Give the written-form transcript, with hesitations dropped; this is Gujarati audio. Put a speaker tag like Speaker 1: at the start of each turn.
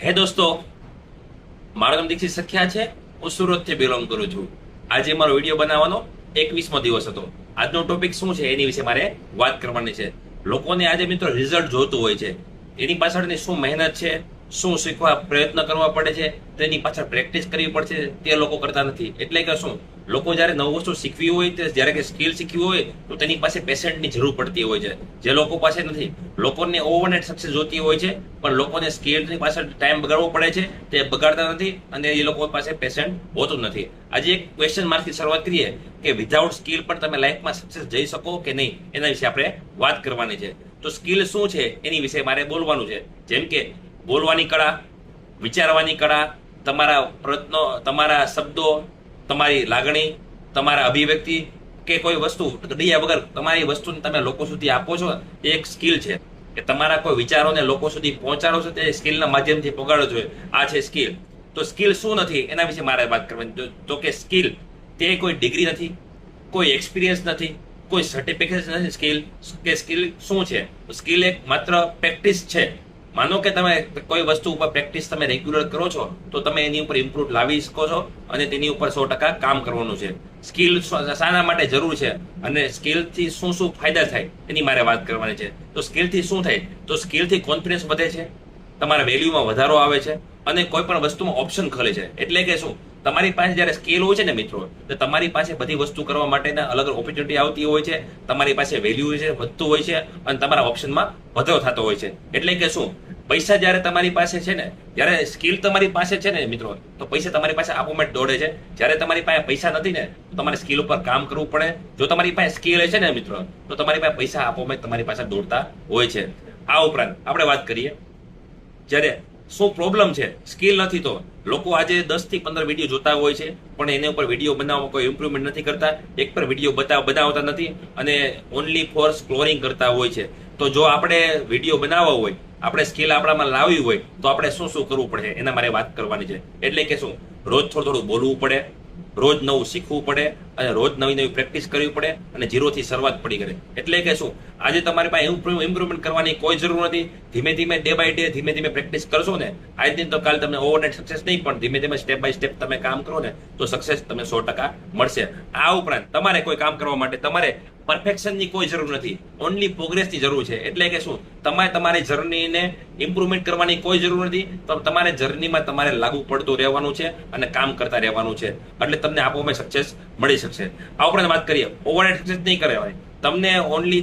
Speaker 1: હે દોસ્તો, મારું નામ દીક્ષિત સખ્યા છે. હું સુરતથી બિલોંગ કરું છું. આજે મારો વિડીયો બનાવવાનો 21મો દિવસ હતો. આજનો ટોપિક શું છે એની વિશે મારે વાત કરવાની છે. લોકોને આજે મિત્રો રિઝલ્ટ જોતું હોય છે, એની પાછળની શું મહેનત છે, શું શીખવા પ્રયત્ન કરવા પડે છે, તેની પાછળ પ્રેક્ટિસ કરવી પડશે, તે લોકો કરતા નથી. એટલે કે શું, લોકો જ્યારે નવું વસ્તુ શીખવી હોય, જ્યારે કે સ્કિલ શીખવી હોય, તો તેની પાસે પેશન્ટની જરૂર પડતી હોય છે, જે લોકો પાસે નથી. લોકોને ઓવરનાઇટ સક્સેસ જોતી હોય છે, પણ લોકોને સ્કિલની પાછળ ટાઈમ બગાડવો પડે છે, તે બગાડતા નથી, અને એ લોકો પાસે પેશન્ટ હોતું નથી. આજે એક ક્વેશ્ચન માર્કથી શરૂઆત કરીએ કે વિધાઉટ સ્કિલ પણ તમે લાઈફમાં સક્સેસ જઈ શકો કે નહીં, એના વિશે આપણે વાત કરવાની છે. તો સ્કિલ શું છે એની વિશે મારે બોલવાનું છે. જેમ કે બોલવાની કળા, વિચારવાની કળા, તમારા પ્રયત્નો, તમારા શબ્દો, તમારી લાગણી, તમારા અભિવ્યક્તિ, કે કોઈ વસ્તુ ડિયા વગર તમારી વસ્તુને તમે લોકો સુધી આપો છો, એ એક સ્કિલ છે. કે તમારા કોઈ વિચારોને લોકો સુધી પહોંચાડો છો, તે સ્કિલના માધ્યમથી પહોંચાડો છો, આ છે સ્કિલ. તો સ્કિલ શું નથી એના વિશે મારે વાત કરવાની. તો કે સ્કિલ તે કોઈ ડિગ્રી નથી, કોઈ એક્સપિરિયન્સ નથી, કોઈ સર્ટિફિકેટ નથી. સ્કિલ શું છે? સ્કિલ એક માત્ર પ્રેક્ટિસ છે. માનો કે તમે કોઈ વસ્તુ ઉપર પ્રેક્ટિસ તમે રેગ્યુલર કરો છો, તો તમે એની ઉપર ઇમ્પ્રુવ લાવી શકો છો, અને તેની ઉપર 100% કામ કરવાનું છે. સ્કિલ શાના માટે જરૂર છે, અને સ્કિલથી શું શું ફાયદા થાય એની મારે વાત કરવાની છે. તો સ્કિલથી શું થાય? તો સ્કિલથી કોન્ફિડન્સ વધે છે, તમારા વેલ્યુમાં વધારો આવે છે, અને કોઈ પણ વસ્તુમાં ઓપ્શન ખોલે છે. એટલે કે શું, તમારી પાસે જ્યારે સ્કિલ હોય છે ને મિત્રો, તો તમારી પાસે બધી વસ્તુ કરવા માટેના અલગ અલગ ઓપોર્ચ્યુનિટી આવતી હોય છે, તમારી પાસે વેલ્યુ છે વધતું હોય છે, અને તમારા ઓપ્શનમાં વધારો થતો હોય છે. એટલે કે શું, પૈસા જ્યારે તમારી પાસે છે ને, જ્યારે સ્કિલ તમારી પાસે છે ને મિત્રો, તો પૈસા તમારી પાસે આપોમેટ દોડે છે. જ્યારે તમારી પાસે પૈસા નથી ને, તો તમારે સ્કિલ ઉપર કામ કરવું પડે. જો તમારી પાસે સ્કિલ છે ને મિત્રો, તો તમારી પાસે પૈસા આપોમેટ તમારી પાસે દોડતા હોય છે. આ ઉપરાંત આપણે વાત કરીએ, જ્યારે શું પ્રોબ્લેમ છે, સ્કિલ નથી, તો લોકો આજે 10 થી 15 વિડીયો જોતા હોય છે, પણ એના ઉપર વિડીયો બનાવવા કોઈ ઇમ્પ્રુવમેન્ટ નથી કરતા, એક પર વિડીયો બનાવતા નથી, અને ઓનલી ફોર સ્ક્રોલિંગ કરતા હોય છે. તો જો આપણે વિડીયો બનાવવા હોય, આપણે સ્કિલ આપણામાં લાવવી હોય, તો આપણે શું શું કરવું પડે એના મારે વાત કરવાની છે. એટલે કે શું, રોજ થોડું બોલવું પડે, રોજ નવું શીખવું પડે, અને રોજ નવી નવી પ્રેક્ટિસ કરવી પડે, અને ઝીરોથી શરૂઆત પડી કરે. એટલે કે શું, આજે તમારી પાસે ઇમ્પ્રુવમેન્ટ કરવાની કોઈ જરૂર નથી. ધીમે ધીમે ડે બાય ડે ધીમે ધીમે પ્રેક્ટિસ કરશો ને, આજ દિન તો કાલ તમને ઓવરનાઇટ સક્સેસ નહીં, પણ ધીમે ધીમે સ્ટેપ બાય સ્ટેપ તમે કામ કરો ને, તો સક્સેસ તમને 100% મળશે. આ ઉપરાંત તમારે કોઈ કામ કરવા માટે તમારે પરફેક્શનની કોઈ જરૂર નથી, ઓનલી પ્રોગ્રેસની જરૂર છે. એટલે કે શું, તમારે તમારી જર્નીને ઇમ્પ્રુવમેન્ટ કરવાની કોઈ જરૂર નથી. તો તમારે જર્નીમાં તમારે લાગુ પડતું રહેવાનું છે, અને કામ કરતા રહેવાનું છે, એટલે તમને આપોમાં સક્સેસ મળી શકશે. આ ઉપરાંત વાત કરીએ, ઓવરનાઇટ સક્સેસ નહીં કરાય તમને ઓનલી